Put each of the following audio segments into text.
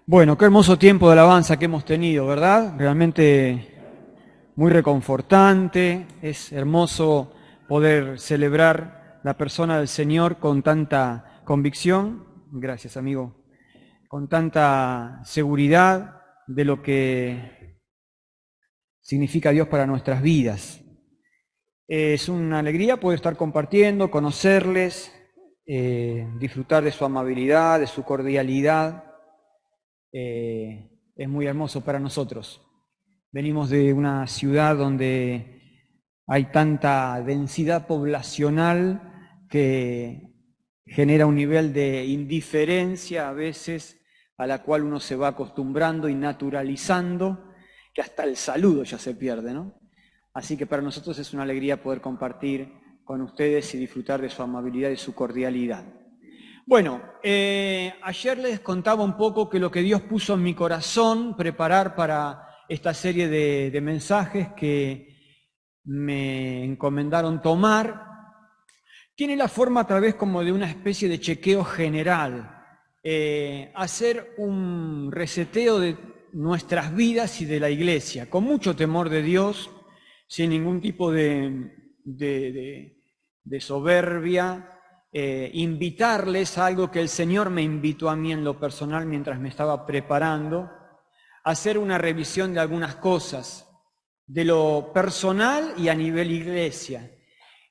Bueno, qué hermoso tiempo de alabanza que hemos tenido, ¿verdad? Realmente muy reconfortante, es hermoso poder celebrar la persona del Señor con tanta convicción, gracias amigo, con tanta seguridad de lo que significa Dios para nuestras vidas. Es una alegría poder estar compartiendo, conocerles, disfrutar de su amabilidad, de su cordialidad. Es muy hermoso para nosotros. Venimos de una ciudad donde hay tanta densidad poblacional que genera un nivel de indiferencia a veces a la cual uno se va acostumbrando y naturalizando, que hasta el saludo ya se pierde, ¿no? Así que para nosotros es una alegría poder compartir con ustedes y disfrutar de su amabilidad y su cordialidad. Bueno, ayer les contaba un poco que lo que Dios puso en mi corazón preparar para esta serie de mensajes que me encomendaron tomar, tiene la forma a través como de una especie de chequeo general, hacer un reseteo de nuestras vidas y de la iglesia, con mucho temor de Dios, sin ningún tipo de soberbia, invitarles a algo que el Señor me invitó a mí en lo personal mientras me estaba preparando, hacer una revisión de algunas cosas, de lo personal y a nivel iglesia.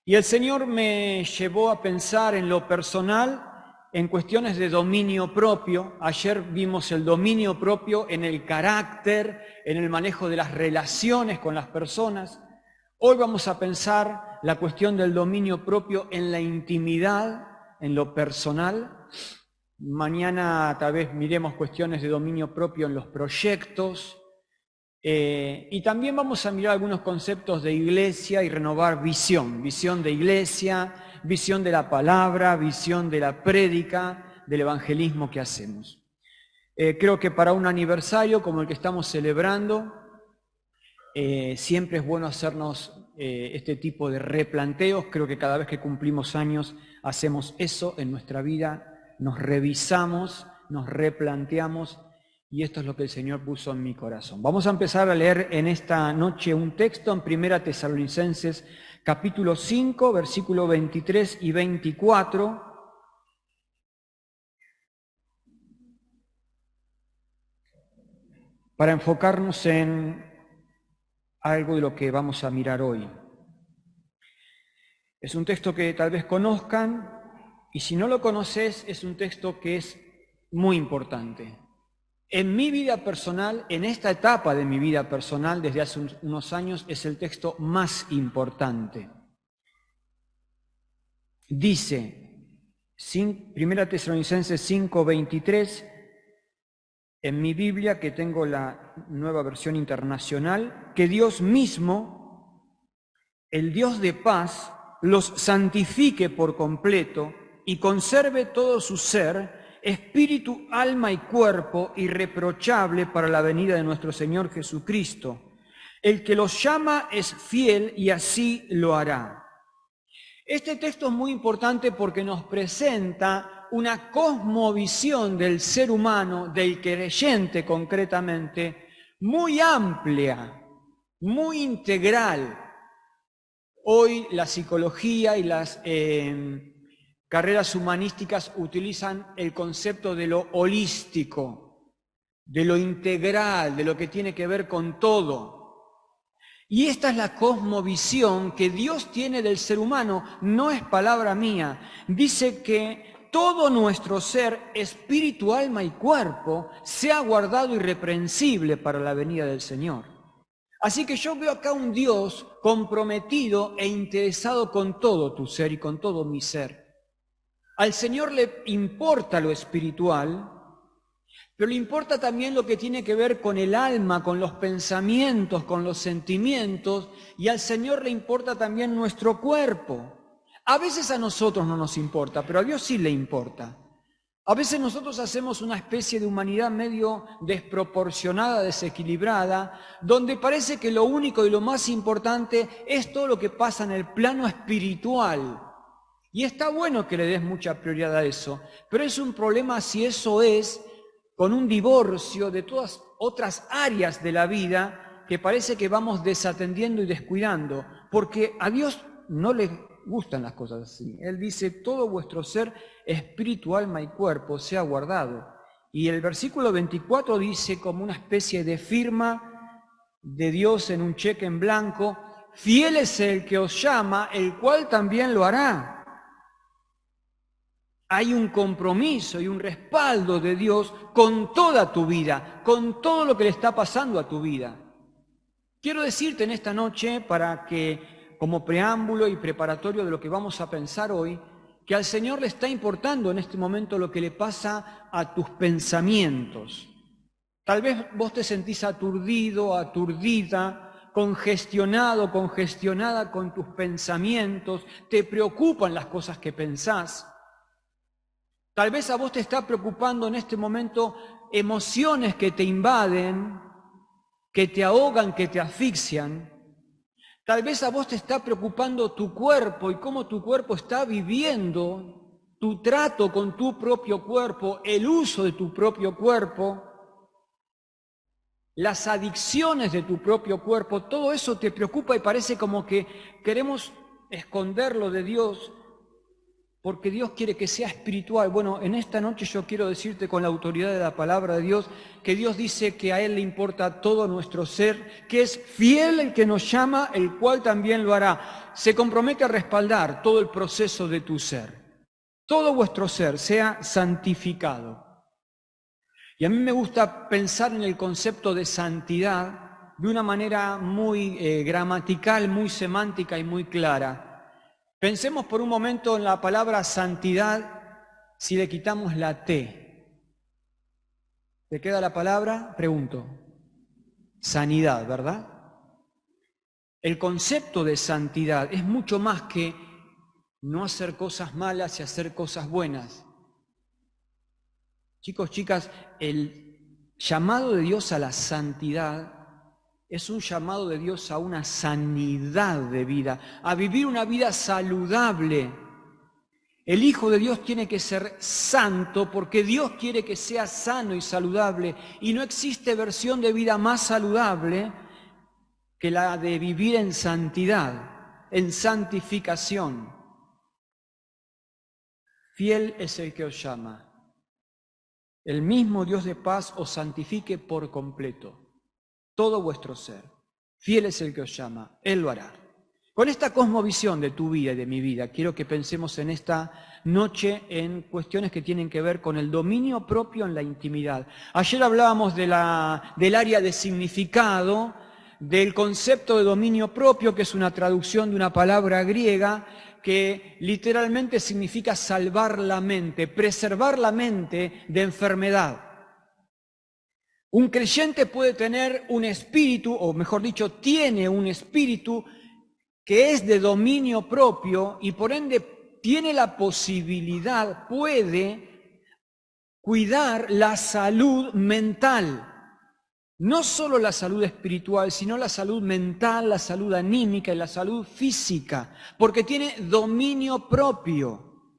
Y el Señor me llevó a pensar en lo personal, en cuestiones de dominio propio. Ayer vimos el dominio propio en el carácter, en el manejo de las relaciones con las personas. Hoy vamos a pensar la cuestión del dominio propio en la intimidad, en lo personal. Mañana tal vez miremos cuestiones de dominio propio en los proyectos. Y también vamos a mirar algunos conceptos de iglesia y renovar visión de iglesia, visión de la palabra, visión de la prédica, del evangelismo que hacemos. Creo que para un aniversario como el que estamos celebrando, siempre es bueno hacernos este tipo de replanteos. Creo que cada vez que cumplimos años hacemos eso en nuestra vida, nos revisamos, nos replanteamos, y esto es lo que el Señor puso en mi corazón. Vamos a empezar a leer en esta noche un texto en 1 Tesalonicenses capítulo 5, versículo 23 y 24. Para enfocarnos en algo de lo que vamos a mirar hoy. Es un texto que tal vez conozcan, y si no lo conoces, es un texto que es muy importante. En mi vida personal, en esta etapa de mi vida personal, desde hace unos años, es el texto más importante. Dice, 1 Tesalonicenses 5:23, en mi Biblia, que tengo la Nueva Versión Internacional, que Dios mismo, el Dios de paz, los santifique por completo y conserve todo su ser, espíritu, alma y cuerpo, irreprochable para la venida de nuestro Señor Jesucristo. El que los llama es fiel y así lo hará. Este texto es muy importante porque nos presenta una cosmovisión del ser humano, del creyente concretamente, muy amplia, muy integral. Hoy la psicología y las carreras humanísticas utilizan el concepto de lo holístico, de lo integral, de lo que tiene que ver con todo. Y esta es la cosmovisión que Dios tiene del ser humano, no es palabra mía. Dice que todo nuestro ser, espíritu, alma y cuerpo, sea guardado irreprensible para la venida del Señor. Así que yo veo acá un Dios comprometido e interesado con todo tu ser y con todo mi ser. Al Señor le importa lo espiritual, pero le importa también lo que tiene que ver con el alma, con los pensamientos, con los sentimientos, y al Señor le importa también nuestro cuerpo. A veces a nosotros no nos importa, pero a Dios sí le importa. A veces nosotros hacemos una especie de humanidad medio desproporcionada, desequilibrada, donde parece que lo único y lo más importante es todo lo que pasa en el plano espiritual. Y está bueno que le des mucha prioridad a eso, pero es un problema si eso es con un divorcio de todas otras áreas de la vida que parece que vamos desatendiendo y descuidando, porque a Dios no le gustan las cosas así. Él dice, todo vuestro ser, espíritu, alma y cuerpo, sea guardado. Y el versículo 24 dice, como una especie de firma de Dios en un cheque en blanco, fiel es el que os llama, el cual también lo hará. Hay un compromiso y un respaldo de Dios con toda tu vida, con todo lo que le está pasando a tu vida. Quiero decirte en esta noche, para que, como preámbulo y preparatorio de lo que vamos a pensar hoy, que al Señor le está importando en este momento lo que le pasa a tus pensamientos. Tal vez vos te sentís aturdido, aturdida, congestionado, congestionada con tus pensamientos, te preocupan las cosas que pensás. Tal vez a vos te está preocupando en este momento emociones que te invaden, que te ahogan, que te asfixian. Tal vez a vos te está preocupando tu cuerpo y cómo tu cuerpo está viviendo, tu trato con tu propio cuerpo, el uso de tu propio cuerpo, las adicciones de tu propio cuerpo. Todo eso te preocupa y parece como que queremos esconderlo de Dios, porque Dios quiere que sea espiritual. Bueno, en esta noche yo quiero decirte con la autoridad de la palabra de Dios que Dios dice que a Él le importa todo nuestro ser, que es fiel el que nos llama, el cual también lo hará. Se compromete a respaldar todo el proceso de tu ser. Todo vuestro ser sea santificado. Y a mí me gusta pensar en el concepto de santidad de una manera muy gramatical, muy semántica y muy clara. Pensemos por un momento en la palabra santidad si le quitamos la T. ¿Te queda la palabra? Pregunto. Sanidad, ¿verdad? El concepto de santidad es mucho más que no hacer cosas malas y hacer cosas buenas. Chicos, chicas, el llamado de Dios a la santidad es un llamado de Dios a una sanidad de vida, a vivir una vida saludable. El Hijo de Dios tiene que ser santo porque Dios quiere que sea sano y saludable. Y no existe versión de vida más saludable que la de vivir en santidad, en santificación. Fiel es el que os llama. El mismo Dios de paz os santifique por completo. Todo vuestro ser. Fiel es el que os llama, Él lo hará. Con esta cosmovisión de tu vida y de mi vida, quiero que pensemos en esta noche en cuestiones que tienen que ver con el dominio propio en la intimidad. Ayer hablábamos del área de significado, del concepto de dominio propio, que es una traducción de una palabra griega que literalmente significa salvar la mente, preservar la mente de enfermedad. Un creyente puede tener un espíritu, o mejor dicho, tiene un espíritu que es de dominio propio y por ende tiene la posibilidad, puede cuidar la salud mental. No solo la salud espiritual, sino la salud mental, la salud anímica y la salud física, porque tiene dominio propio.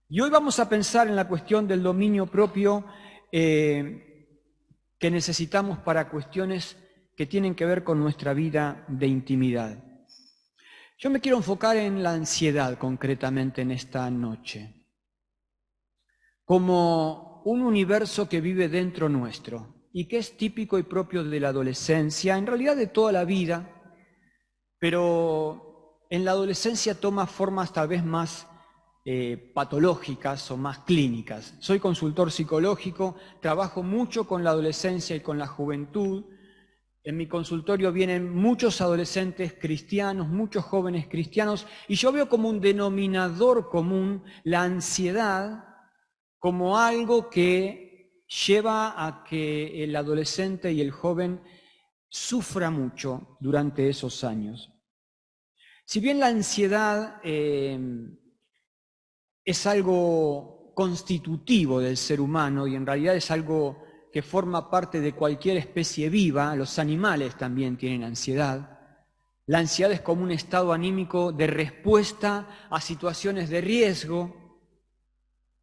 Y hoy vamos a pensar en la cuestión del dominio propio que necesitamos para cuestiones que tienen que ver con nuestra vida de intimidad. Yo me quiero enfocar en la ansiedad concretamente en esta noche, como un universo que vive dentro nuestro y que es típico y propio de la adolescencia, en realidad de toda la vida, pero en la adolescencia toma formas tal vez más patológicas o más clínicas. Soy consultor psicológico, trabajo mucho con la adolescencia y con la juventud. En mi consultorio vienen muchos adolescentes cristianos, muchos jóvenes cristianos, y yo veo como un denominador común la ansiedad como algo que lleva a que el adolescente y el joven sufra mucho durante esos años. Si bien la ansiedad es algo constitutivo del ser humano y en realidad es algo que forma parte de cualquier especie viva, los animales también tienen ansiedad. La ansiedad es como un estado anímico de respuesta a situaciones de riesgo.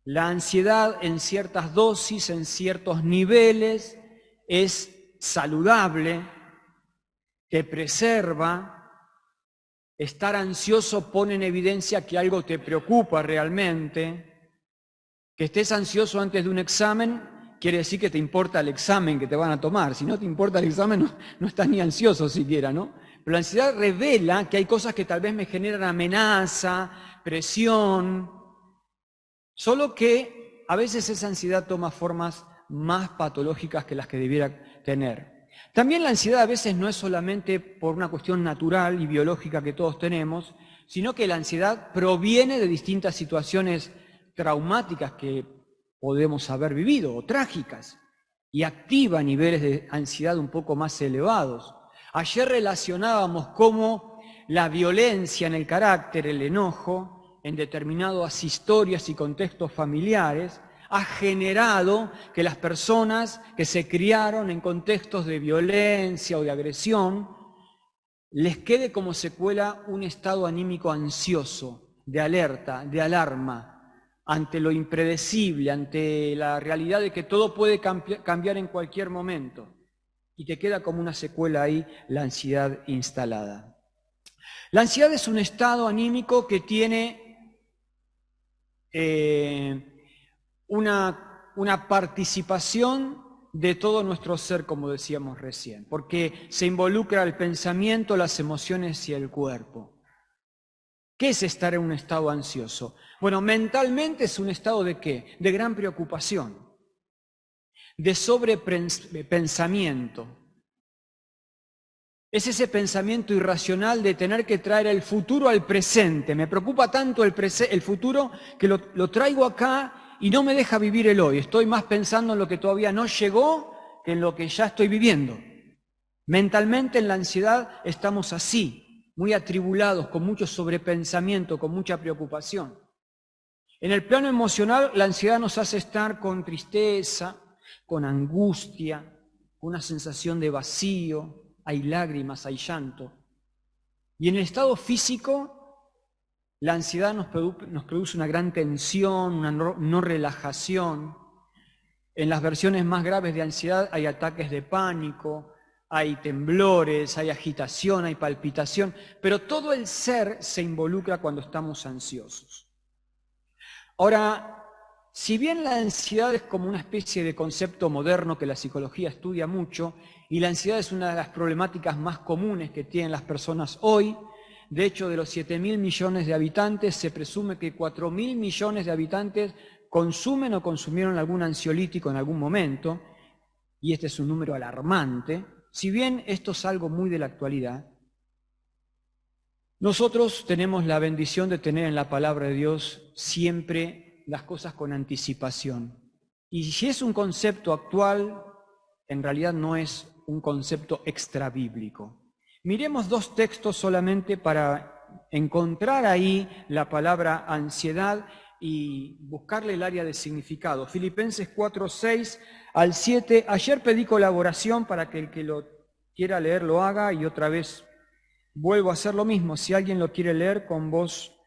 La ansiedad en ciertas dosis, en ciertos niveles, es saludable, te preserva. Estar ansioso pone en evidencia que algo te preocupa realmente. Que estés ansioso antes de un examen quiere decir que te importa el examen que te van a tomar. Si no te importa el examen, no estás ni ansioso siquiera, ¿no? Pero la ansiedad revela que hay cosas que tal vez me generan amenaza, presión, solo que a veces esa ansiedad toma formas más patológicas que las que debiera tener. También la ansiedad a veces no es solamente por una cuestión natural y biológica que todos tenemos, sino que la ansiedad proviene de distintas situaciones traumáticas que podemos haber vivido o trágicas y activa niveles de ansiedad un poco más elevados. Ayer relacionábamos cómo la violencia en el carácter, el enojo, en determinadas historias y contextos familiares, ha generado que las personas que se criaron en contextos de violencia o de agresión, les quede como secuela un estado anímico ansioso, de alerta, de alarma, ante lo impredecible, ante la realidad de que todo puede cambiar en cualquier momento. Y te queda como una secuela ahí la ansiedad instalada. La ansiedad es un estado anímico que tiene una participación de todo nuestro ser, como decíamos recién, porque se involucra el pensamiento, las emociones y el cuerpo. ¿Qué es estar en un estado ansioso? Bueno, mentalmente es un estado ¿de qué? De gran preocupación, de sobrepensamiento. Es ese pensamiento irracional de tener que traer el futuro al presente. Me preocupa tanto el futuro que lo traigo acá y no me deja vivir el hoy. Estoy más pensando en lo que todavía no llegó que en lo que ya estoy viviendo. Mentalmente en la ansiedad estamos así, muy atribulados, con mucho sobrepensamiento, con mucha preocupación. En el plano emocional, la ansiedad nos hace estar con tristeza, con angustia, con una sensación de vacío. Hay lágrimas, hay llanto. Y en el estado físico, la ansiedad nos produce una gran tensión, una no relajación. En las versiones más graves de ansiedad hay ataques de pánico, hay temblores, hay agitación, hay palpitación, pero todo el ser se involucra cuando estamos ansiosos. Ahora, si bien la ansiedad es como una especie de concepto moderno que la psicología estudia mucho, y la ansiedad es una de las problemáticas más comunes que tienen las personas hoy, de hecho de los 7.000 millones de habitantes, se presume que 4.000 millones de habitantes consumen o consumieron algún ansiolítico en algún momento, y este es un número alarmante. Si bien esto es algo muy de la actualidad, nosotros tenemos la bendición de tener en la palabra de Dios siempre las cosas con anticipación. Y si es un concepto actual, en realidad no es un concepto extrabíblico. Miremos dos textos solamente para encontrar ahí la palabra ansiedad y buscarle el área de significado. Filipenses 4, 6 al 7. Ayer pedí colaboración para que el que lo quiera leer lo haga y otra vez vuelvo a hacer lo mismo. Si alguien lo quiere leer con voz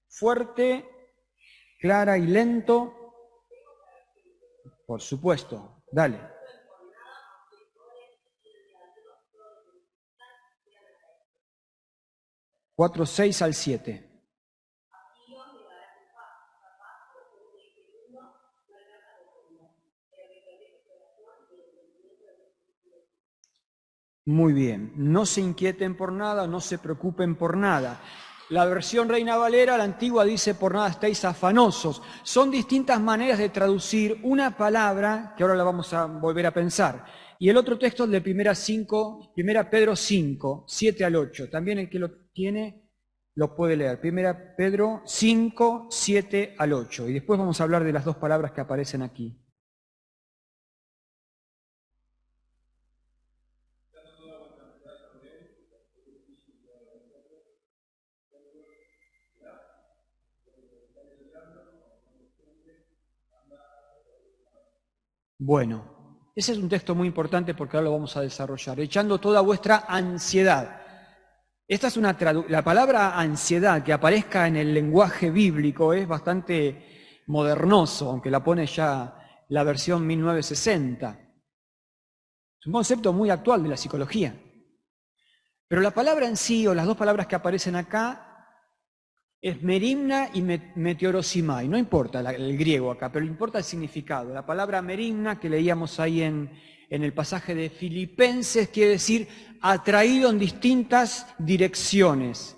fuerte, clara y lento, por supuesto, dale. 4, 6 al 7. Muy bien, no se inquieten por nada, no se preocupen por nada. La versión Reina Valera, la antigua, dice por nada estéis afanosos. Son distintas maneras de traducir una palabra que ahora la vamos a volver a pensar. Y el otro texto es de 1 Pedro 5, 7 al 8. También el que lo tiene lo puede leer. 1 Pedro 5, 7 al 8. Y después vamos a hablar de las dos palabras que aparecen aquí. Bueno, ese es un texto muy importante porque ahora lo vamos a desarrollar. Echando toda vuestra ansiedad. Esta es la palabra ansiedad que aparezca en el lenguaje bíblico es bastante modernoso, aunque la pone ya la versión 1960. Es un concepto muy actual de la psicología. Pero la palabra en sí, o las dos palabras que aparecen acá, es merimna y meteorosimai. No importa el griego acá, pero importa el significado. La palabra merimna, que leíamos ahí en el pasaje de Filipenses, quiere decir atraído en distintas direcciones.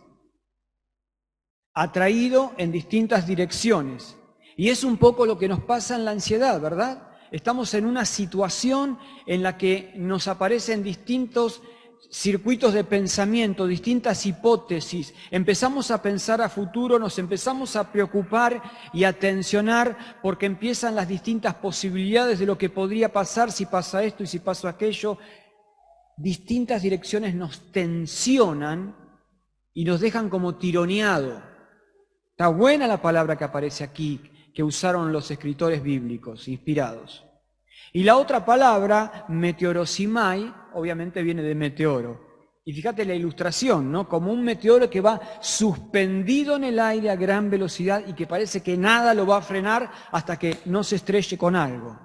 Atraído en distintas direcciones. Y es un poco lo que nos pasa en la ansiedad, ¿verdad? Estamos en una situación en la que nos aparecen distintos circuitos de pensamiento, distintas hipótesis. Empezamos a pensar a futuro, nos empezamos a preocupar y a tensionar porque empiezan las distintas posibilidades de lo que podría pasar si pasa esto y si pasa aquello. Distintas direcciones nos tensionan y nos dejan como tironeado. Está buena la palabra que aparece aquí, que usaron los escritores bíblicos inspirados. Y la otra palabra, meteorosimai, obviamente viene de meteoro. Y fíjate la ilustración, ¿no? Como un meteoro que va suspendido en el aire a gran velocidad y que parece que nada lo va a frenar hasta que no se estrelle con algo.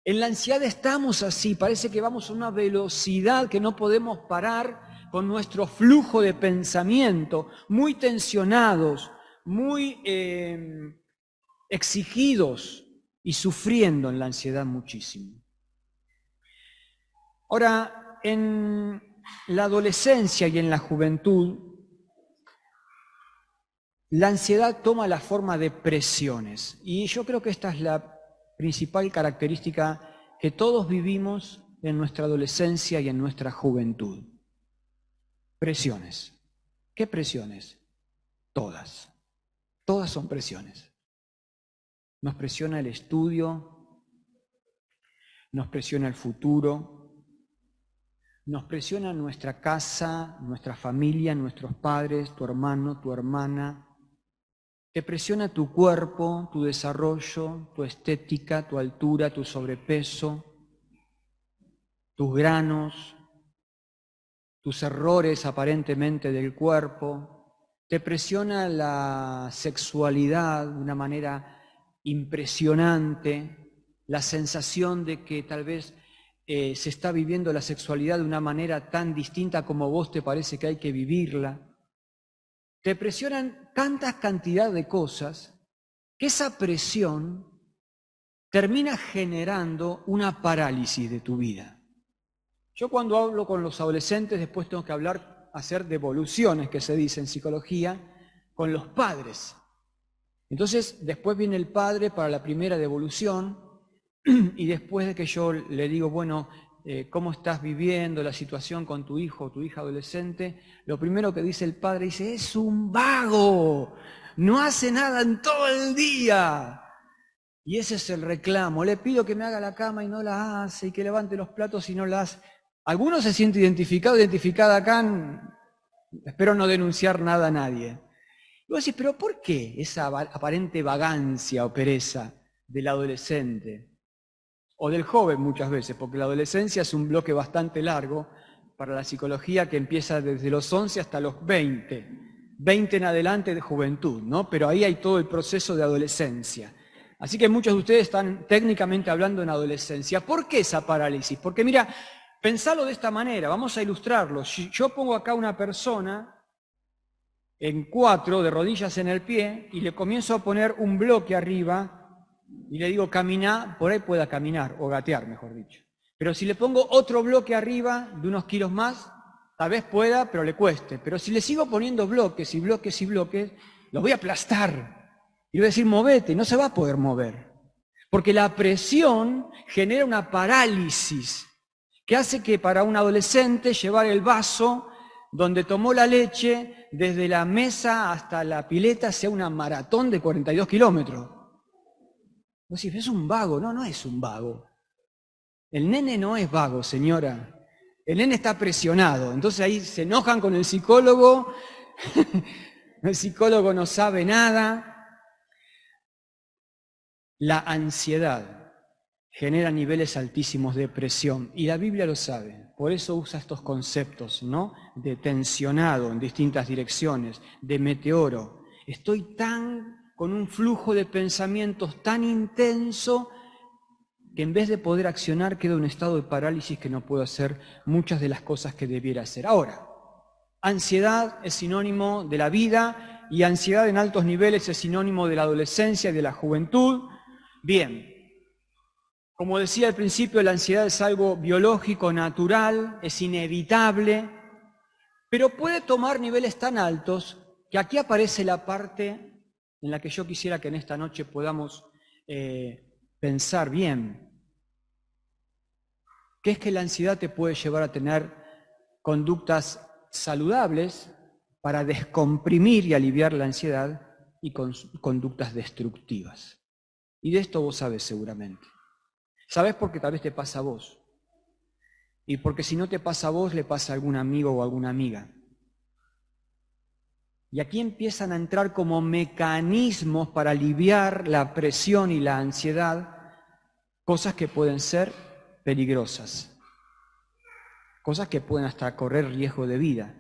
En la ansiedad estamos así, parece que vamos a una velocidad que no podemos parar con nuestro flujo de pensamiento, muy tensionados, muy exigidos y sufriendo en la ansiedad muchísimo. Ahora, en la adolescencia y en la juventud, la ansiedad toma la forma de presiones. Y yo creo que esta es la principal característica que todos vivimos en nuestra adolescencia y en nuestra juventud. Presiones. ¿Qué presiones? Todas. Todas son presiones. Nos presiona el estudio, nos presiona el futuro, nos presiona nuestra casa, nuestra familia, nuestros padres, tu hermano, tu hermana. Te presiona tu cuerpo, tu desarrollo, tu estética, tu altura, tu sobrepeso, tus granos, tus errores aparentemente del cuerpo. Te presiona la sexualidad de una manera impresionante, la sensación de que tal vez se está viviendo la sexualidad de una manera tan distinta como vos te parece que hay que vivirla. Te presionan tantas cantidad de cosas que esa presión termina generando una parálisis de tu vida. Yo cuando hablo con los adolescentes, después tengo que hacer devoluciones, que se dice en psicología, con los padres. Entonces, después viene el padre para la primera devolución y después de que yo le digo, bueno, ¿cómo estás viviendo la situación con tu hijo o tu hija adolescente? Lo primero que dice el padre, dice, es un vago, no hace nada en todo el día. Y ese es el reclamo, le pido que me haga la cama y no la hace, y que levante los platos y no la hace. Algunos se sienten identificada acá, espero no denunciar nada a nadie. Y vos decís, ¿pero por qué esa aparente vagancia o pereza del adolescente? O del joven muchas veces, porque la adolescencia es un bloque bastante largo para la psicología que empieza desde los 11 hasta los 20. 20 en adelante de juventud, ¿no? Pero ahí hay todo el proceso de adolescencia. Así que muchos de ustedes están técnicamente hablando en adolescencia. ¿Por qué esa parálisis? Porque mira, pensalo de esta manera, vamos a ilustrarlo. Si yo pongo acá una persona en 4 de rodillas en el pie y le comienzo a poner un bloque arriba y le digo caminá, por ahí pueda caminar o gatear, mejor dicho. Pero si le pongo otro bloque arriba de unos kilos más, tal vez pueda, pero le cueste. Pero si le sigo poniendo bloques y bloques y bloques, lo voy a aplastar. Y voy a decir, movete, no se va a poder mover. Porque la presión genera una parálisis que hace que para un adolescente llevar el vaso donde tomó la leche desde la mesa hasta la pileta sea una maratón de 42 kilómetros. Vos decís, es un vago. No, no es un vago. El nene no es vago, señora. El nene está presionado. Entonces ahí se enojan con el psicólogo. El psicólogo no sabe nada. La ansiedad genera niveles altísimos de presión y la Biblia lo sabe. Por eso usa estos conceptos, ¿no? De tensionado en distintas direcciones, de meteoro. Estoy tan con un flujo de pensamientos tan intenso que en vez de poder accionar quedo en un estado de parálisis que no puedo hacer muchas de las cosas que debiera hacer. Ahora, ansiedad es sinónimo de la vida y ansiedad en altos niveles es sinónimo de la adolescencia y de la juventud. Bien, como decía al principio, la ansiedad es algo biológico, natural, es inevitable, pero puede tomar niveles tan altos que aquí aparece la parte en la que yo quisiera que en esta noche podamos pensar bien, que es que la ansiedad te puede llevar a tener conductas saludables para descomprimir y aliviar la ansiedad y conductas destructivas. Y de esto vos sabés seguramente. Sabés porque tal vez te pasa a vos. Y porque si no te pasa a vos, le pasa a algún amigo o alguna amiga. Y aquí empiezan a entrar como mecanismos para aliviar la presión y la ansiedad, cosas que pueden ser peligrosas, cosas que pueden hasta correr riesgo de vida,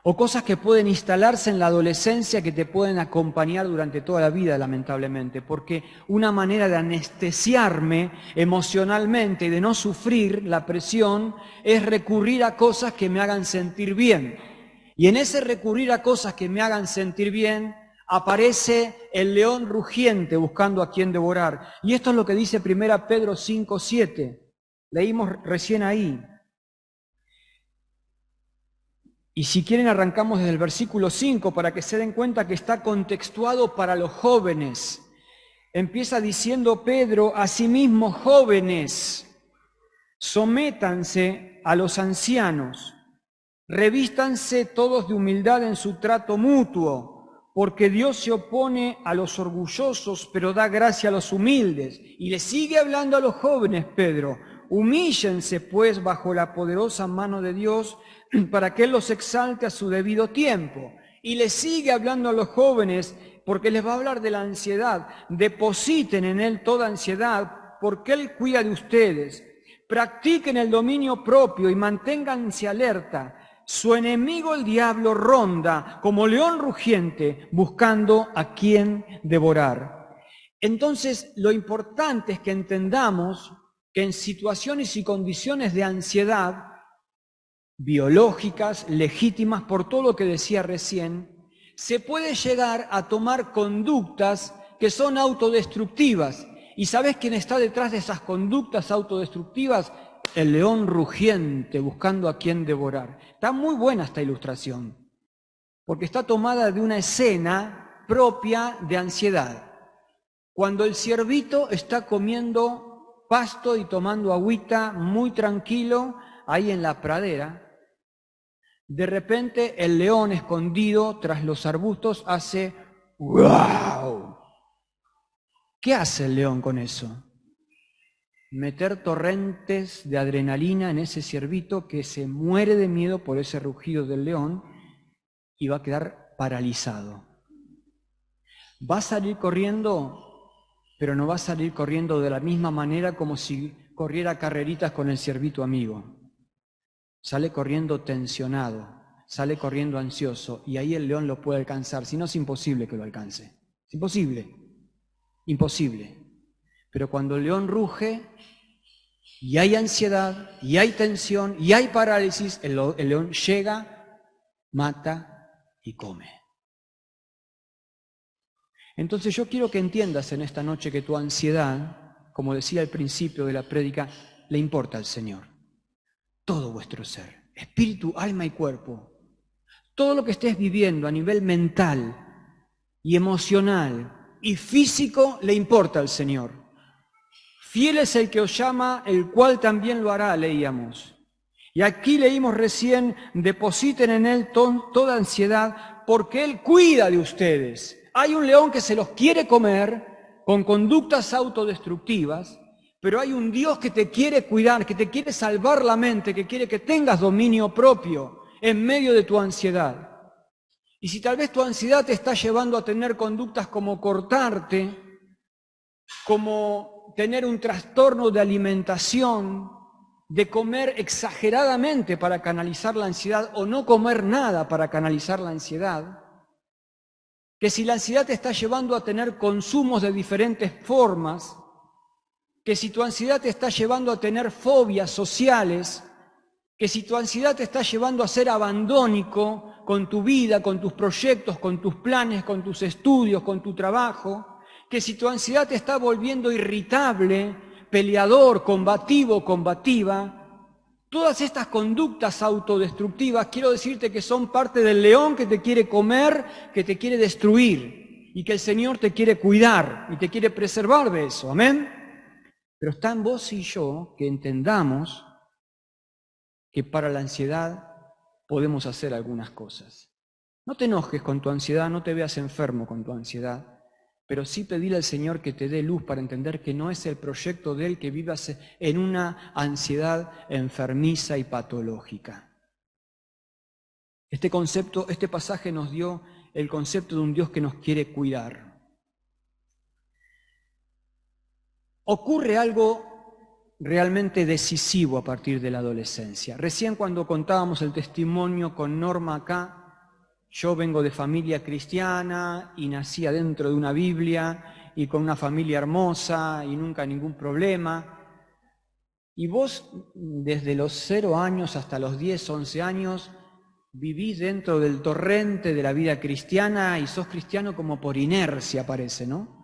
o cosas que pueden instalarse en la adolescencia que te pueden acompañar durante toda la vida, lamentablemente, porque una manera de anestesiarme emocionalmente y de no sufrir la presión es recurrir a cosas que me hagan sentir bien. Y en ese recurrir a cosas que me hagan sentir bien, aparece el león rugiente buscando a quien devorar. Y esto es lo que dice 1 Pedro 5:7. Leímos recién ahí. Y si quieren arrancamos desde el versículo 5 para que se den cuenta que está contextuado para los jóvenes. Empieza diciendo Pedro: asimismo, jóvenes, sométanse a los ancianos, revístanse todos de humildad en su trato mutuo, porque Dios se opone a los orgullosos, pero da gracia a los humildes. Y le sigue hablando a los jóvenes Pedro: humíllense pues bajo la poderosa mano de Dios, para que Él los exalte a su debido tiempo. Y le sigue hablando a los jóvenes, porque les va a hablar de la ansiedad. Depositen en Él toda ansiedad, porque Él cuida de ustedes. Practiquen el dominio propio y manténganse alerta. Su enemigo el diablo ronda como león rugiente buscando a quien devorar. Entonces, lo importante es que entendamos que en situaciones y condiciones de ansiedad biológicas, legítimas, por todo lo que decía recién, se puede llegar a tomar conductas que son autodestructivas. ¿Y sabés quién está detrás de esas conductas autodestructivas? El león rugiente buscando a quien devorar. Está muy buena esta ilustración, porque está tomada de una escena propia de ansiedad. Cuando el ciervito está comiendo pasto y tomando agüita muy tranquilo ahí en la pradera, de repente el león escondido tras los arbustos hace ¡wow! ¿Qué hace el león con eso? Meter torrentes de adrenalina en ese ciervito que se muere de miedo por ese rugido del león y va a quedar paralizado. Va a salir corriendo, pero no va a salir corriendo de la misma manera como si corriera carreritas con el ciervito amigo. Sale corriendo tensionado, sale corriendo ansioso, y ahí el león lo puede alcanzar. Si no, es imposible que lo alcance. Es imposible, imposible. Pero cuando el león ruge, y hay ansiedad, y hay tensión, y hay parálisis, el león llega, mata y come. Entonces yo quiero que entiendas en esta noche que tu ansiedad, como decía al principio de la prédica, le importa al Señor. Todo vuestro ser, espíritu, alma y cuerpo, todo lo que estés viviendo a nivel mental y emocional y físico le importa al Señor. Fiel es el que os llama, el cual también lo hará, leíamos. Y aquí leímos recién: depositen en Él toda ansiedad, porque Él cuida de ustedes. Hay un león que se los quiere comer con conductas autodestructivas, pero hay un Dios que te quiere cuidar, que te quiere salvar la mente, que quiere que tengas dominio propio en medio de tu ansiedad. Y si tal vez tu ansiedad te está llevando a tener conductas como cortarte, como tener un trastorno de alimentación, de comer exageradamente para canalizar la ansiedad o no comer nada para canalizar la ansiedad, que si la ansiedad te está llevando a tener consumos de diferentes formas, que si tu ansiedad te está llevando a tener fobias sociales, que si tu ansiedad te está llevando a ser abandónico con tu vida, con tus proyectos, con tus planes, con tus estudios, con tu trabajo, que si tu ansiedad te está volviendo irritable, peleador, combativo, combativa, todas estas conductas autodestructivas, quiero decirte que son parte del león que te quiere comer, que te quiere destruir y que el Señor te quiere cuidar y te quiere preservar de eso. Amén. Pero está en vos y yo que entendamos que para la ansiedad podemos hacer algunas cosas. No te enojes con tu ansiedad, no te veas enfermo con tu ansiedad, pero sí pedirle al Señor que te dé luz para entender que no es el proyecto de Él que vivas en una ansiedad enfermiza y patológica. Este pasaje nos dio el concepto de un Dios que nos quiere cuidar. Ocurre algo realmente decisivo a partir de la adolescencia. Recién cuando contábamos el testimonio con Norma acá, yo vengo de familia cristiana y nací adentro de una Biblia y con una familia hermosa y nunca ningún problema. Y vos desde los 0 años hasta los 10, 11 años vivís dentro del torrente de la vida cristiana y sos cristiano como por inercia parece, ¿no?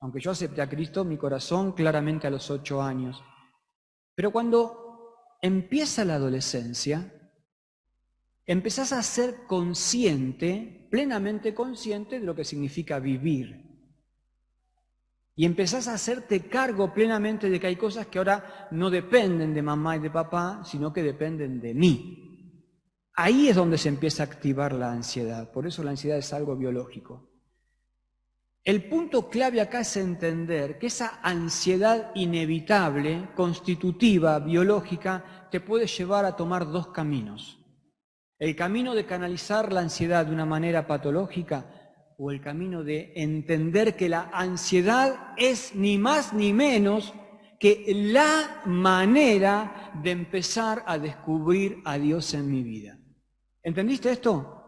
Aunque yo acepté a Cristo, mi corazón claramente a los 8 años. Pero cuando empieza la adolescencia, empezás a ser consciente, plenamente consciente de lo que significa vivir. Y empezás a hacerte cargo plenamente de que hay cosas que ahora no dependen de mamá y de papá, sino que dependen de mí. Ahí es donde se empieza a activar la ansiedad. Por eso la ansiedad es algo biológico. El punto clave acá es entender que esa ansiedad inevitable, constitutiva, biológica, te puede llevar a tomar 2 caminos. El camino de canalizar la ansiedad de una manera patológica o el camino de entender que la ansiedad es ni más ni menos que la manera de empezar a descubrir a Dios en mi vida. ¿Entendiste esto?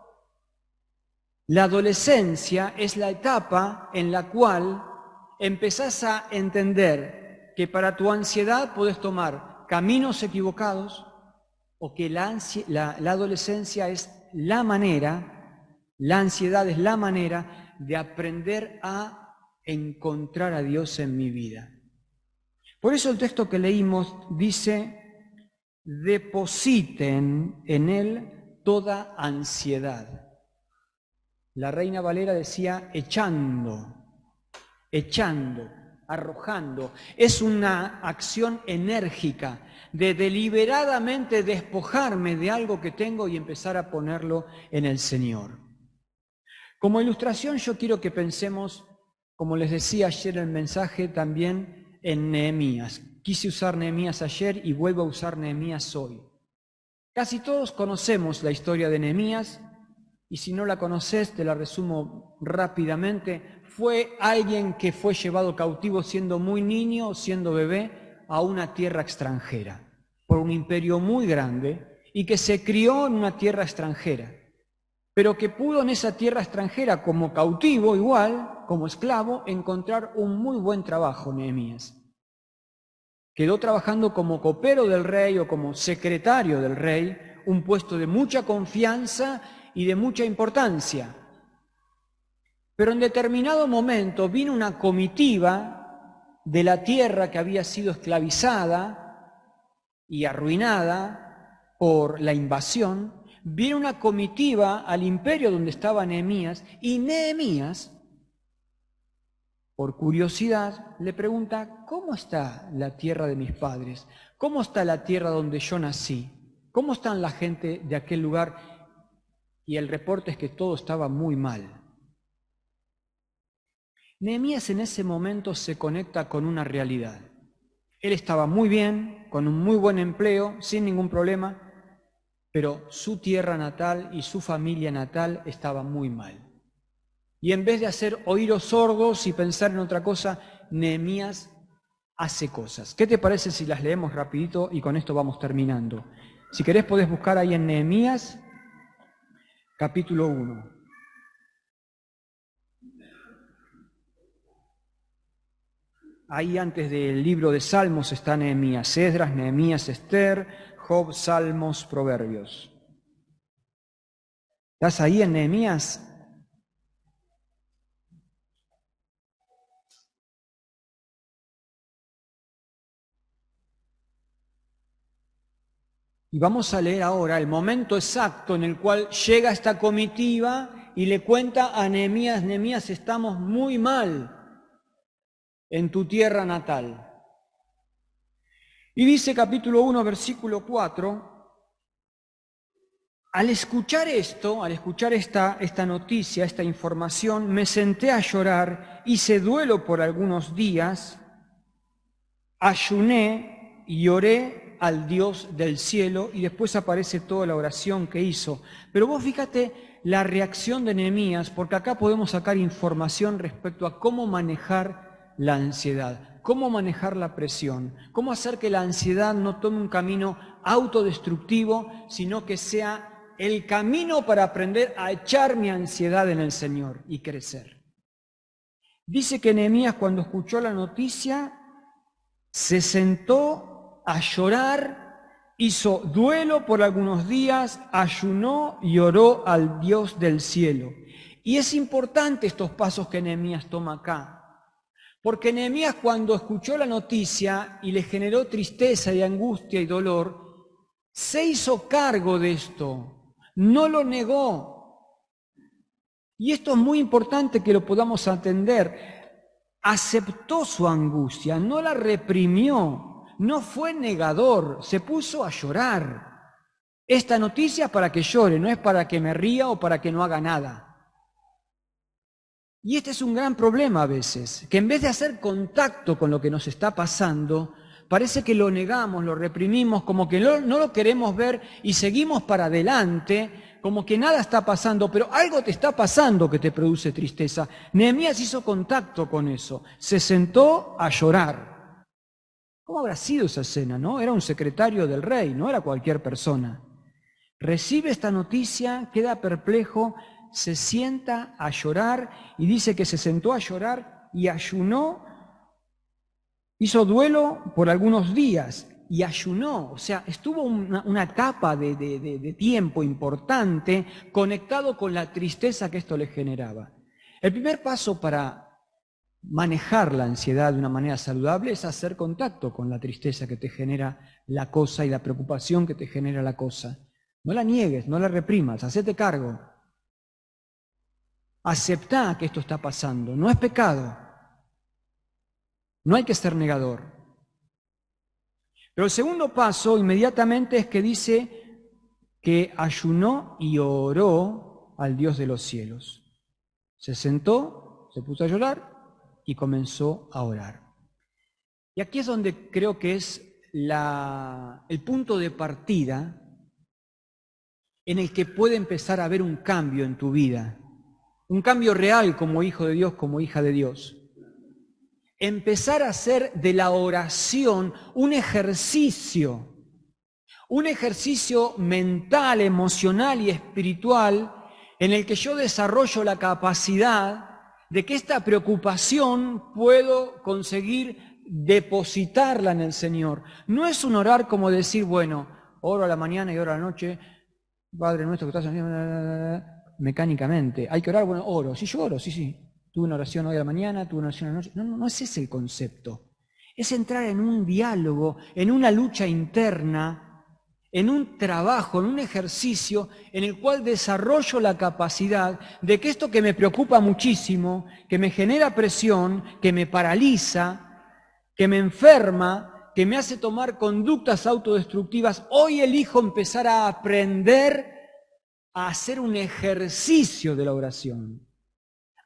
La adolescencia es la etapa en la cual empezás a entender que para tu ansiedad puedes tomar caminos equivocados o que la adolescencia es la manera, la ansiedad es la manera de aprender a encontrar a Dios en mi vida. Por eso el texto que leímos dice, depositen en Él toda ansiedad. La Reina Valera decía echando, arrojando. Es una acción enérgica de deliberadamente despojarme de algo que tengo y empezar a ponerlo en el Señor. Como ilustración yo quiero que pensemos, como les decía ayer en el mensaje, también en Nehemías. Quise usar Nehemías ayer y vuelvo a usar Nehemías hoy. Casi todos conocemos la historia de Nehemías. Y si no la conoces, te la resumo rápidamente. Fue alguien que fue llevado cautivo siendo muy niño, siendo bebé, a una tierra extranjera, por un imperio muy grande, y que se crió en una tierra extranjera, pero que pudo en esa tierra extranjera, como cautivo igual, como esclavo, encontrar un muy buen trabajo, Nehemías. Quedó trabajando como copero del rey o como secretario del rey, un puesto de mucha confianza y de mucha importancia. Pero en determinado momento vino una comitiva de la tierra que había sido esclavizada y arruinada por la invasión. Vino una comitiva al imperio donde estaba Nehemías y Nehemías, por curiosidad, le pregunta, ¿cómo está la tierra de mis padres? ¿Cómo está la tierra donde yo nací? ¿Cómo están la gente de aquel lugar? Y el reporte es que todo estaba muy mal. Nehemías en ese momento se conecta con una realidad. Él estaba muy bien, con un muy buen empleo, sin ningún problema, pero su tierra natal y su familia natal estaba muy mal. Y en vez de hacer oídos sordos y pensar en otra cosa, Nehemías hace cosas. ¿Qué te parece si las leemos rapidito y con esto vamos terminando? Si querés podés buscar ahí en Nehemías, capítulo 1. Ahí antes del libro de Salmos está Nehemías, Esdras, Nehemías, Esther, Job, Salmos, Proverbios. ¿Estás ahí en Nehemías? Y vamos a leer ahora el momento exacto en el cual llega esta comitiva y le cuenta a Nehemías: Nehemías, estamos muy mal en tu tierra natal. Y dice capítulo 1, versículo 4, al escuchar esto, al escuchar esta noticia, esta información, me senté a llorar, hice duelo por algunos días, ayuné y oré al Dios del cielo, y después aparece toda la oración que hizo. Pero vos fíjate la reacción de Nehemías, porque acá podemos sacar información respecto a cómo manejar la ansiedad, cómo manejar la presión, cómo hacer que la ansiedad no tome un camino autodestructivo, sino que sea el camino para aprender a echar mi ansiedad en el Señor y crecer. Dice que Nehemías, cuando escuchó la noticia, se sentó a llorar, hizo duelo por algunos días, ayunó y oró al Dios del cielo. Y es importante estos pasos que Nehemías toma acá, porque Nehemías, cuando escuchó la noticia y le generó tristeza y angustia y dolor, se hizo cargo de esto. No lo negó. Y esto es muy importante que lo podamos atender. Aceptó su angustia, no la reprimió, no fue negador, se puso a llorar. Esta noticia es para que llore, no es para que me ría o para que no haga nada. Y este es un gran problema a veces, que en vez de hacer contacto con lo que nos está pasando, parece que lo negamos, lo reprimimos, como que no lo queremos ver y seguimos para adelante, como que nada está pasando, pero algo te está pasando que te produce tristeza. Nehemías hizo contacto con eso, se sentó a llorar. ¿Cómo habrá sido esa escena, no? Era un secretario del rey, no era cualquier persona. Recibe esta noticia, queda perplejo, se sienta a llorar y dice que se sentó a llorar y ayunó. Hizo duelo por algunos días y ayunó, o sea, estuvo una etapa de tiempo importante conectado con la tristeza que esto le generaba. El primer paso para manejar la ansiedad de una manera saludable es hacer contacto con la tristeza que te genera la cosa y la preocupación que te genera la cosa. No la niegues, no la reprimas, hacete cargo. Aceptá que esto está pasando, no es pecado. No hay que ser negador. Pero el segundo paso inmediatamente es que dice que ayunó y oró al Dios de los cielos. Se sentó, se puso a llorar y comenzó a orar. Y aquí es donde creo que es el punto de partida en el que puede empezar a haber un cambio en tu vida. Un cambio real como hijo de Dios, como hija de Dios. Empezar a hacer de la oración un ejercicio mental, emocional y espiritual en el que yo desarrollo la capacidad de que esta preocupación puedo conseguir depositarla en el Señor. No es un orar como decir, bueno, oro a la mañana y oro a la noche, Padre nuestro que estás en... mecánicamente. Hay que orar, bueno, oro. Sí, yo oro, sí. Tuve una oración hoy a la mañana, tuve una oración a la noche. No es ese el concepto. Es entrar en un diálogo, en una lucha interna, en un trabajo, en un ejercicio en el cual desarrollo la capacidad de que esto que me preocupa muchísimo, que me genera presión, que me paraliza, que me enferma, que me hace tomar conductas autodestructivas, hoy elijo empezar a aprender a hacer un ejercicio de la oración.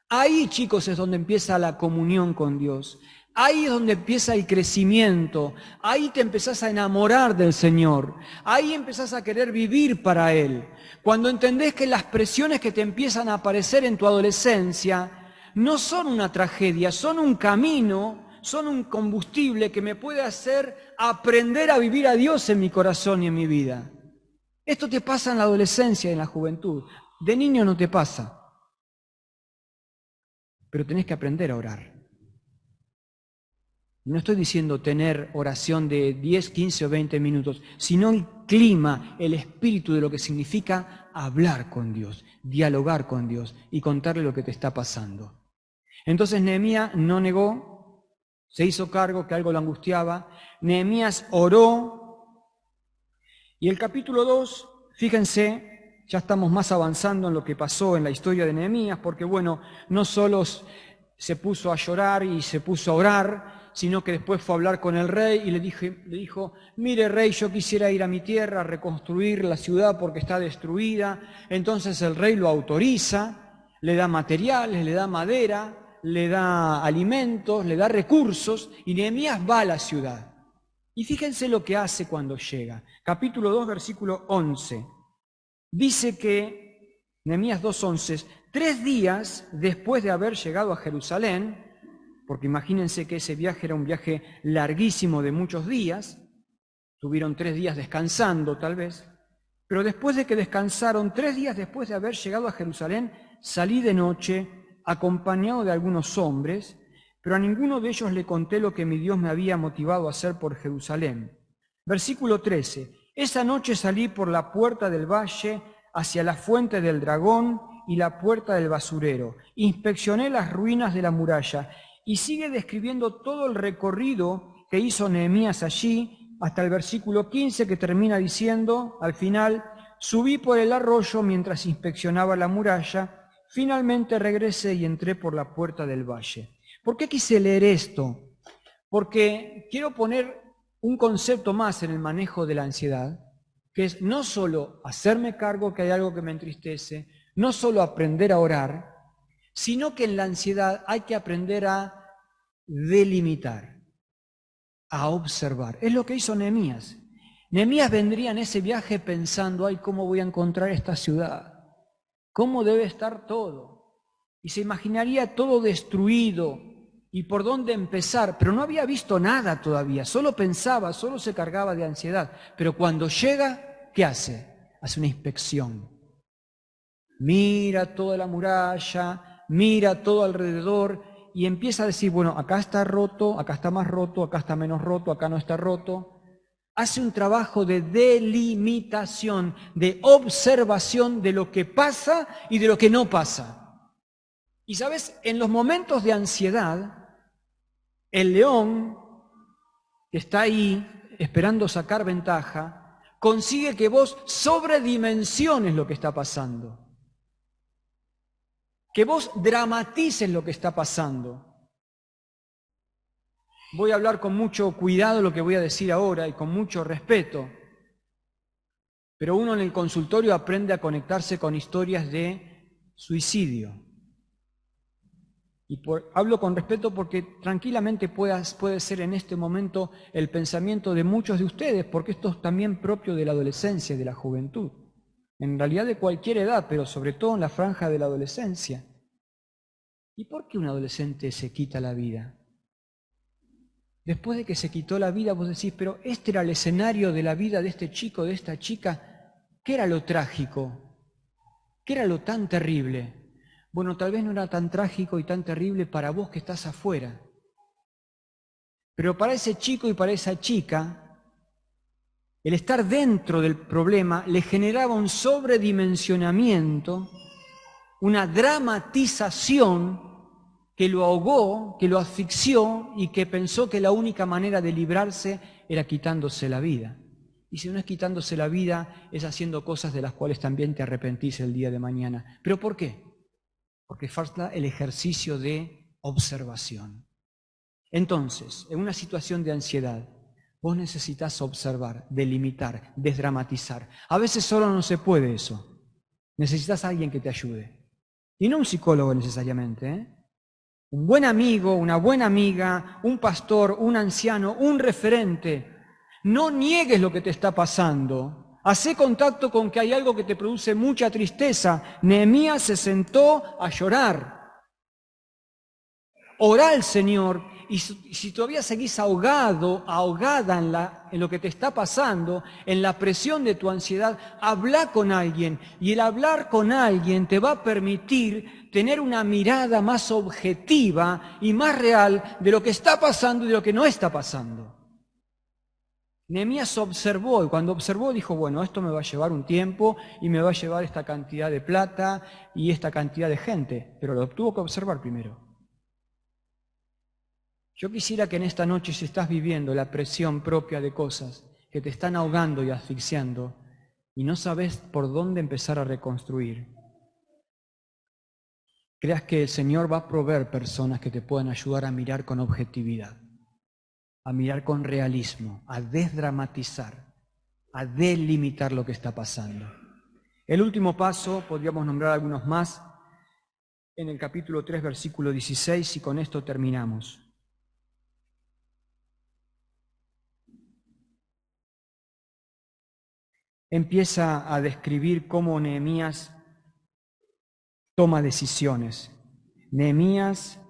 Ahí, chicos, es donde empieza la comunión con Dios. Ahí es donde empieza el crecimiento. Ahí te empezás a enamorar del Señor. Ahí empezás a querer vivir para Él. Cuando entendés que las presiones que te empiezan a aparecer en tu adolescencia no son una tragedia, son un camino, son un combustible que me puede hacer aprender a vivir a Dios en mi corazón y en mi vida. Esto te pasa en la adolescencia y en la juventud. De niño no te pasa. Pero tenés que aprender a orar. No estoy diciendo tener oración de 10, 15 o 20 minutos, sino el clima, el espíritu de lo que significa hablar con Dios, dialogar con Dios y contarle lo que te está pasando. Entonces Nehemías no negó, se hizo cargo que algo lo angustiaba. Nehemías oró. Y el capítulo 2, fíjense, ya estamos más avanzando en lo que pasó en la historia de Nehemías, porque bueno, no solo se puso a llorar y se puso a orar, sino que después fue a hablar con el rey y le dijo, mire rey, yo quisiera ir a mi tierra a reconstruir la ciudad porque está destruida. Entonces el rey lo autoriza, le da materiales, le da madera, le da alimentos, le da recursos, y Nehemías va a la ciudad. Y fíjense lo que hace cuando llega. Capítulo 2, versículo 11. Dice que, Nehemías 2:11, 3 días después de haber llegado a Jerusalén, porque imagínense que ese viaje era un viaje larguísimo de muchos días, tuvieron 3 días descansando tal vez, pero después de que descansaron, 3 días después de haber llegado a Jerusalén, salí de noche acompañado de algunos hombres, pero a ninguno de ellos le conté lo que mi Dios me había motivado a hacer por Jerusalén. Versículo 13. Esa noche salí por la puerta del valle hacia la fuente del dragón y la puerta del basurero. Inspeccioné las ruinas de la muralla. Y sigue describiendo todo el recorrido que hizo Nehemías allí, hasta el versículo 15, que termina diciendo, al final, subí por el arroyo mientras inspeccionaba la muralla, finalmente regresé y entré por la puerta del valle. ¿Por qué quise leer esto? Porque quiero poner un concepto más en el manejo de la ansiedad, que es no solo hacerme cargo que hay algo que me entristece, no solo aprender a orar, sino que en la ansiedad hay que aprender a delimitar, a observar. Es lo que hizo Nehemías. Nehemías vendría en ese viaje pensando, ay, ¿cómo voy a encontrar esta ciudad? ¿Cómo debe estar todo? Y se imaginaría todo destruido y por dónde empezar, pero no había visto nada todavía, solo pensaba, solo se cargaba de ansiedad. Pero cuando llega, ¿qué hace? Hace una inspección. Mira toda la muralla, mira todo alrededor y empieza a decir, bueno, acá está roto, acá está más roto, acá está menos roto, acá no está roto. Hace un trabajo de delimitación, de observación de lo que pasa y de lo que no pasa. Y sabes, en los momentos de ansiedad, el león que está ahí esperando sacar ventaja, consigue que vos sobredimensiones lo que está pasando. Que vos dramatices lo que está pasando. Voy a hablar con mucho cuidado lo que voy a decir ahora y con mucho respeto, pero uno en el consultorio aprende a conectarse con historias de suicidio. Y hablo con respeto porque tranquilamente puede ser en este momento el pensamiento de muchos de ustedes, porque esto es también propio de la adolescencia y de la juventud. En realidad de cualquier edad, pero sobre todo en la franja de la adolescencia. ¿Y por qué un adolescente se quita la vida? Después de que se quitó la vida, vos decís, pero este era el escenario de la vida de este chico, de esta chica. ¿Qué era lo trágico? ¿Qué era lo tan terrible? Bueno, tal vez no era tan trágico y tan terrible para vos que estás afuera. Pero para ese chico y para esa chica, el estar dentro del problema le generaba un sobredimensionamiento, una dramatización que lo ahogó, que lo asfixió y que pensó que la única manera de librarse era quitándose la vida. Y si no es quitándose la vida, es haciendo cosas de las cuales también te arrepentís el día de mañana. ¿Pero por qué? Porque falta el ejercicio de observación. Entonces, en una situación de ansiedad, vos necesitas observar, delimitar, desdramatizar. A veces solo no se puede eso. Necesitas a alguien que te ayude. Y no un psicólogo necesariamente, ¿eh? Un buen amigo, una buena amiga, un pastor, un anciano, un referente. No niegues lo que te está pasando. Hacé contacto con que hay algo que te produce mucha tristeza. Nehemías se sentó a llorar. Orá al Señor y si todavía seguís ahogado, ahogada en lo que te está pasando, en la presión de tu ansiedad, habla con alguien. Y el hablar con alguien te va a permitir tener una mirada más objetiva y más real de lo que está pasando y de lo que no está pasando. Nehemías observó, y cuando observó dijo, bueno, esto me va a llevar un tiempo y me va a llevar esta cantidad de plata y esta cantidad de gente, pero lo tuvo que observar primero. Yo quisiera que en esta noche, si estás viviendo la presión propia de cosas que te están ahogando y asfixiando y no sabes por dónde empezar a reconstruir, creas que el Señor va a proveer personas que te puedan ayudar a mirar con objetividad, a mirar con realismo, a desdramatizar, a delimitar lo que está pasando. El último paso, podríamos nombrar algunos más, en el capítulo 3, versículo 16, y con esto terminamos. Empieza a describir cómo Nehemías toma decisiones. Nehemías,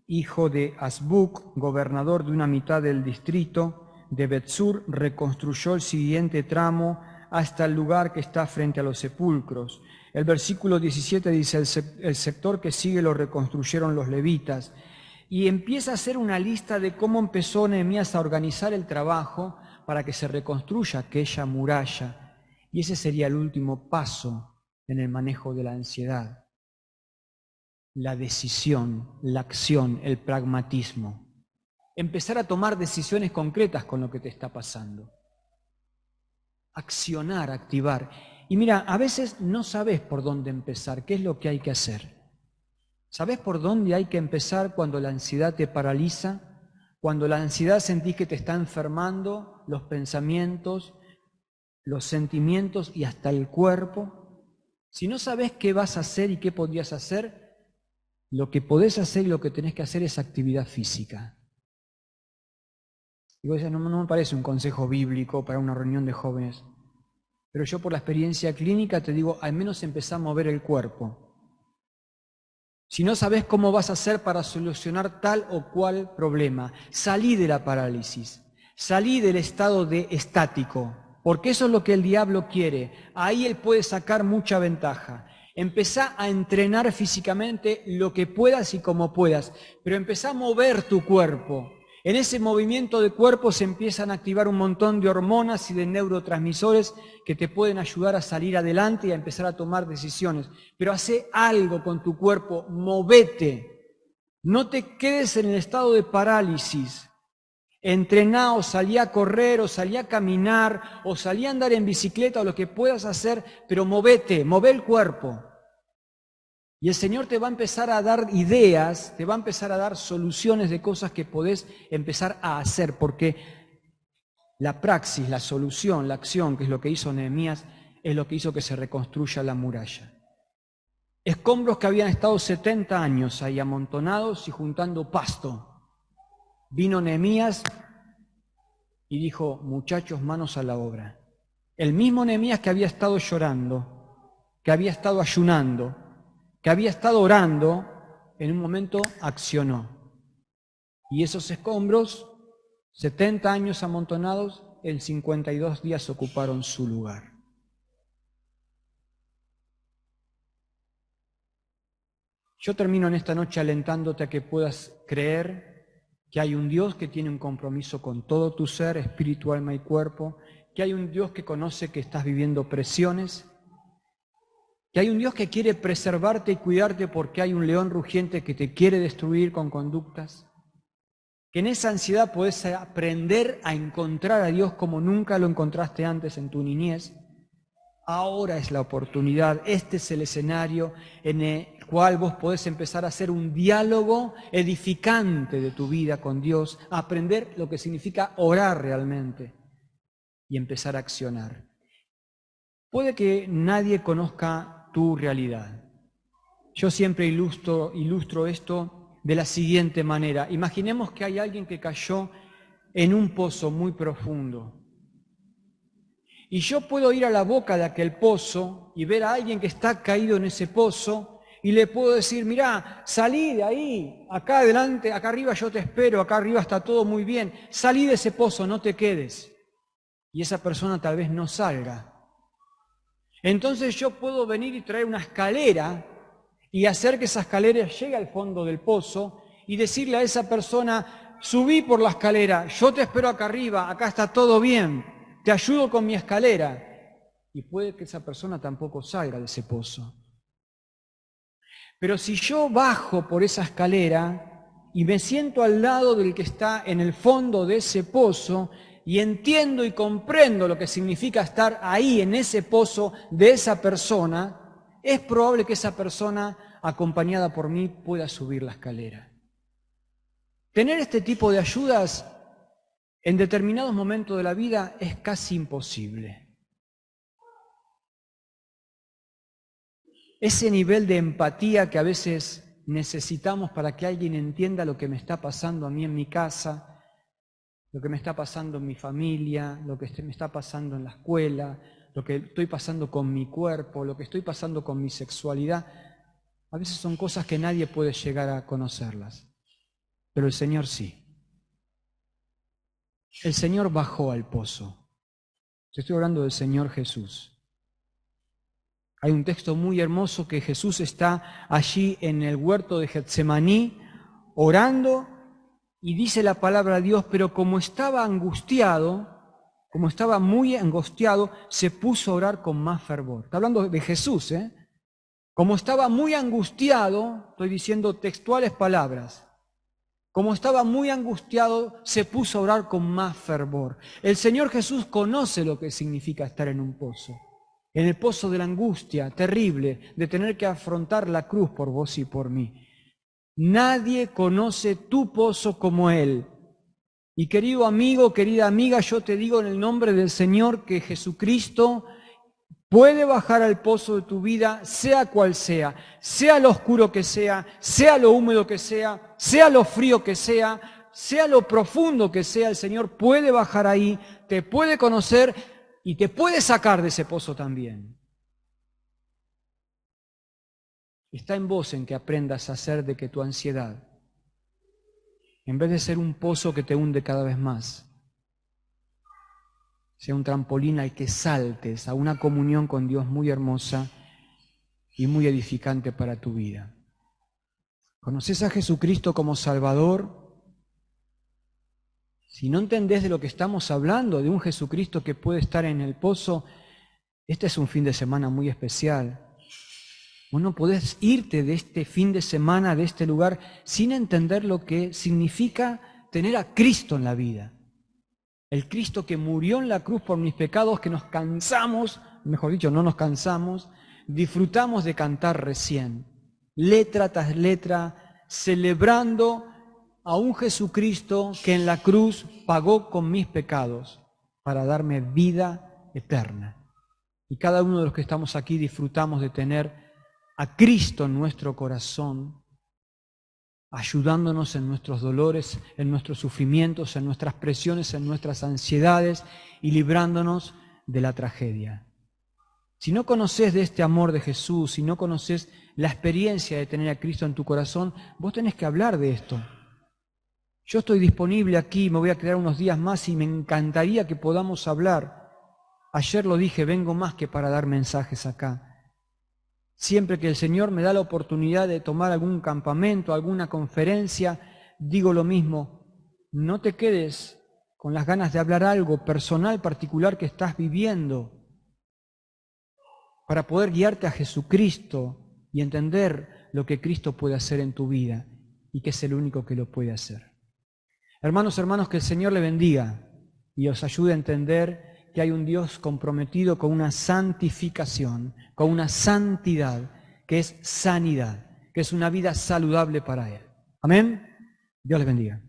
hijo de Azbuc, gobernador de una mitad del distrito de Bet-Sur, reconstruyó el siguiente tramo hasta el lugar que está frente a los sepulcros. El versículo 17 dice, el sector que sigue lo reconstruyeron los levitas. Y empieza a hacer una lista de cómo empezó Nehemías a organizar el trabajo para que se reconstruya aquella muralla. Y ese sería el último paso en el manejo de la ansiedad. La decisión, la acción, el pragmatismo. Empezar a tomar decisiones concretas con lo que te está pasando. Accionar, activar. Y mira, a veces no sabes por dónde empezar, qué es lo que hay que hacer. ¿Sabes por dónde hay que empezar cuando la ansiedad te paraliza? Cuando la ansiedad sentís que te está enfermando los pensamientos, los sentimientos y hasta el cuerpo. Si no sabes qué vas a hacer y qué podrías hacer, lo que podés hacer y lo que tenés que hacer es actividad física. Y vos decís, no me parece un consejo bíblico para una reunión de jóvenes, pero yo por la experiencia clínica te digo, al menos empezá a mover el cuerpo. Si no sabés cómo vas a hacer para solucionar tal o cual problema, salí de la parálisis, salí del estado de estático, porque eso es lo que el diablo quiere. Ahí él puede sacar mucha ventaja. Empezá a entrenar físicamente lo que puedas y como puedas, pero empezá a mover tu cuerpo. En ese movimiento de cuerpo se empiezan a activar un montón de hormonas y de neurotransmisores que te pueden ayudar a salir adelante y a empezar a tomar decisiones. Pero hacé algo con tu cuerpo, movete. No te quedes en el estado de parálisis. Entrená o salí a correr o salí a caminar o salí a andar en bicicleta o lo que puedas hacer, pero movete, move el cuerpo. Y el Señor te va a empezar a dar ideas, te va a empezar a dar soluciones de cosas que podés empezar a hacer, porque la praxis, la solución, la acción, que es lo que hizo Nehemías, es lo que hizo que se reconstruya la muralla. Escombros que habían estado 70 años ahí amontonados y juntando pasto. Vino Nehemías y dijo, muchachos, manos a la obra. El mismo Nehemías que había estado llorando, que había estado ayunando, que había estado orando, en un momento accionó. Y esos escombros, 70 años amontonados, en 52 días ocuparon su lugar. Yo termino en esta noche alentándote a que puedas creer que hay un Dios que tiene un compromiso con todo tu ser, espíritu, alma y cuerpo, que hay un Dios que conoce que estás viviendo presiones, que hay un Dios que quiere preservarte y cuidarte porque hay un león rugiente que te quiere destruir con conductas, que en esa ansiedad podés aprender a encontrar a Dios como nunca lo encontraste antes en tu niñez. Ahora es la oportunidad, este es el escenario en el cual vos podés empezar a hacer un diálogo edificante de tu vida con Dios, a aprender lo que significa orar realmente y empezar a accionar. Puede que nadie conozca tu realidad. Yo siempre ilustro esto de la siguiente manera. Imaginemos que hay alguien que cayó en un pozo muy profundo. Y yo puedo ir a la boca de aquel pozo y ver a alguien que está caído en ese pozo y le puedo decir, mirá, salí de ahí, acá adelante, acá arriba yo te espero, acá arriba está todo muy bien, salí de ese pozo, no te quedes. Y esa persona tal vez no salga. Entonces yo puedo venir y traer una escalera y hacer que esa escalera llegue al fondo del pozo y decirle a esa persona, subí por la escalera, yo te espero acá arriba, acá está todo bien, te ayudo con mi escalera. Y puede que esa persona tampoco salga de ese pozo. Pero si yo bajo por esa escalera y me siento al lado del que está en el fondo de ese pozo y entiendo y comprendo lo que significa estar ahí en ese pozo de esa persona, es probable que esa persona, acompañada por mí, pueda subir la escalera. Tener este tipo de ayudas en determinados momentos de la vida es casi imposible. Ese nivel de empatía que a veces necesitamos para que alguien entienda lo que me está pasando a mí en mi casa, lo que me está pasando en mi familia, lo que me está pasando en la escuela, lo que estoy pasando con mi cuerpo, lo que estoy pasando con mi sexualidad, a veces son cosas que nadie puede llegar a conocerlas, pero el Señor sí. El Señor bajó al pozo. Estoy hablando del Señor Jesús. Hay un texto muy hermoso que Jesús está allí en el huerto de Getsemaní orando y dice la palabra de Dios, pero como estaba angustiado, como estaba muy angustiado, se puso a orar con más fervor. Está hablando de Jesús, ¿eh? Como estaba muy angustiado, estoy diciendo textuales palabras, como estaba muy angustiado, se puso a orar con más fervor. El Señor Jesús conoce lo que significa estar en un pozo. En el pozo de la angustia terrible de tener que afrontar la cruz por vos y por mí. Nadie conoce tu pozo como Él. Y querido amigo, querida amiga, yo te digo en el nombre del Señor que Jesucristo puede bajar al pozo de tu vida, sea cual sea lo oscuro que sea lo húmedo que sea lo frío que sea lo profundo que sea, el Señor puede bajar ahí, te puede conocer y te puede sacar de ese pozo también. Está en vos en que aprendas a hacer de que tu ansiedad, en vez de ser un pozo que te hunde cada vez más, sea un trampolín al que saltes a una comunión con Dios muy hermosa y muy edificante para tu vida. ¿Conoces a Jesucristo como Salvador? Si no entendés de lo que estamos hablando, de un Jesucristo que puede estar en el pozo, este es un fin de semana muy especial. Vos no podés irte de este fin de semana, de este lugar, sin entender lo que significa tener a Cristo en la vida. El Cristo que murió en la cruz por mis pecados, que nos cansamos, mejor dicho, no nos cansamos, disfrutamos de cantar recién, letra tras letra, celebrando a un Jesucristo que en la cruz pagó con mis pecados para darme vida eterna. Y cada uno de los que estamos aquí disfrutamos de tener a Cristo en nuestro corazón, ayudándonos en nuestros dolores, en nuestros sufrimientos, en nuestras presiones, en nuestras ansiedades y librándonos de la tragedia. Si no conoces de este amor de Jesús, si no conoces la experiencia de tener a Cristo en tu corazón, vos tenés que hablar de esto. Yo estoy disponible aquí, me voy a quedar unos días más y me encantaría que podamos hablar. Ayer lo dije, vengo más que para dar mensajes acá. Siempre que el Señor me da la oportunidad de tomar algún campamento, alguna conferencia, digo lo mismo, no te quedes con las ganas de hablar algo personal, particular que estás viviendo, para poder guiarte a Jesucristo y entender lo que Cristo puede hacer en tu vida y que es el único que lo puede hacer. Hermanos, que el Señor le bendiga y os ayude a entender que hay un Dios comprometido con una santificación, con una santidad, que es sanidad, que es una vida saludable para Él. Amén. Dios les bendiga.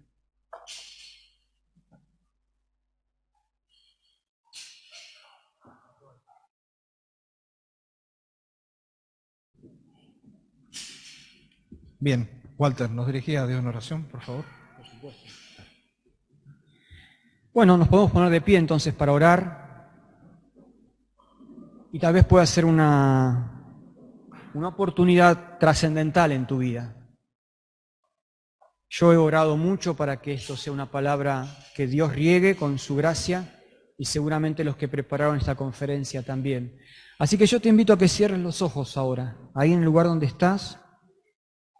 Bien, Walter, ¿nos dirigía a Dios en oración, por favor? Por supuesto. Bueno, nos podemos poner de pie entonces para orar y tal vez pueda hacer una una oportunidad trascendental en tu vida. Yo he orado mucho para que esto sea una palabra que Dios riegue con su gracia y seguramente los que prepararon esta conferencia también. Así que yo te invito a que cierres los ojos ahora, ahí en el lugar donde estás,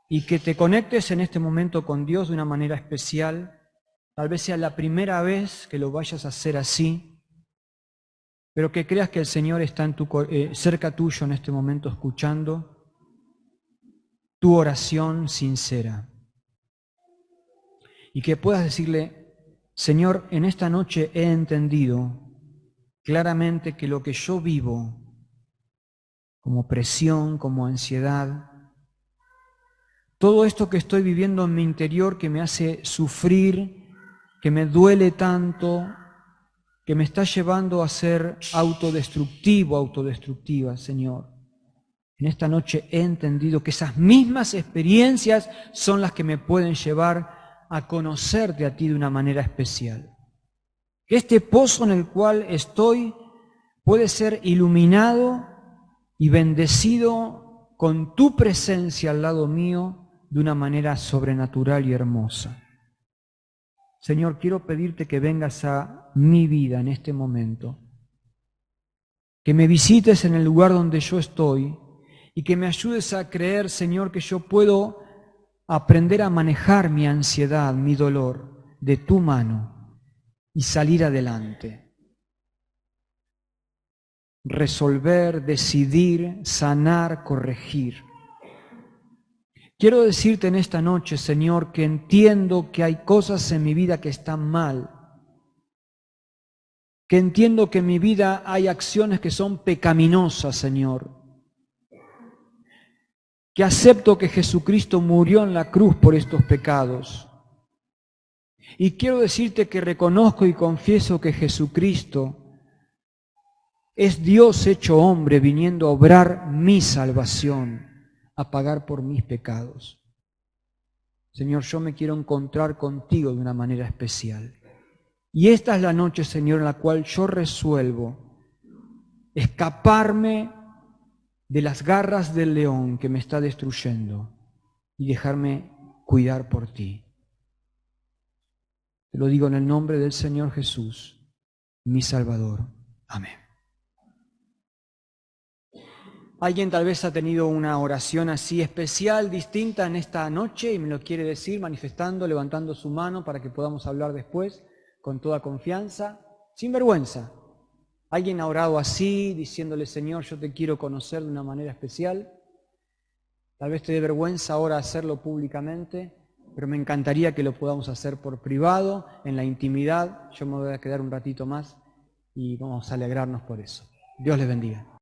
y que te conectes en este momento con Dios de una manera especial. Tal vez sea la primera vez que lo vayas a hacer así, pero que creas que el Señor está cerca tuyo en este momento escuchando tu oración sincera. Y que puedas decirle: Señor, en esta noche he entendido claramente que lo que yo vivo, como presión, como ansiedad, todo esto que estoy viviendo en mi interior que me hace sufrir, que me duele tanto, que me está llevando a ser autodestructiva, Señor. En esta noche he entendido que esas mismas experiencias son las que me pueden llevar a conocerte a ti de una manera especial. Que este pozo en el cual estoy puede ser iluminado y bendecido con tu presencia al lado mío de una manera sobrenatural y hermosa. Señor, quiero pedirte que vengas a mi vida en este momento, que me visites en el lugar donde yo estoy y que me ayudes a creer, Señor, que yo puedo aprender a manejar mi ansiedad, mi dolor, de tu mano y salir adelante. Resolver, decidir, sanar, corregir. Quiero decirte en esta noche, Señor, que entiendo que hay cosas en mi vida que están mal, que entiendo que en mi vida hay acciones que son pecaminosas, Señor, que acepto que Jesucristo murió en la cruz por estos pecados. Y quiero decirte que reconozco y confieso que Jesucristo es Dios hecho hombre viniendo a obrar mi salvación, a pagar por mis pecados. Señor, yo me quiero encontrar contigo de una manera especial. Y esta es la noche, Señor, en la cual yo resuelvo escaparme de las garras del león que me está destruyendo y dejarme cuidar por ti. Te lo digo en el nombre del Señor Jesús, mi Salvador. Amén. Alguien tal vez ha tenido una oración así especial, distinta en esta noche y me lo quiere decir manifestando, levantando su mano para que podamos hablar después con toda confianza, sin vergüenza. Alguien ha orado así, diciéndole: Señor, yo te quiero conocer de una manera especial. Tal vez te dé vergüenza ahora hacerlo públicamente, pero me encantaría que lo podamos hacer por privado, en la intimidad. Yo me voy a quedar un ratito más y vamos a alegrarnos por eso. Dios les bendiga.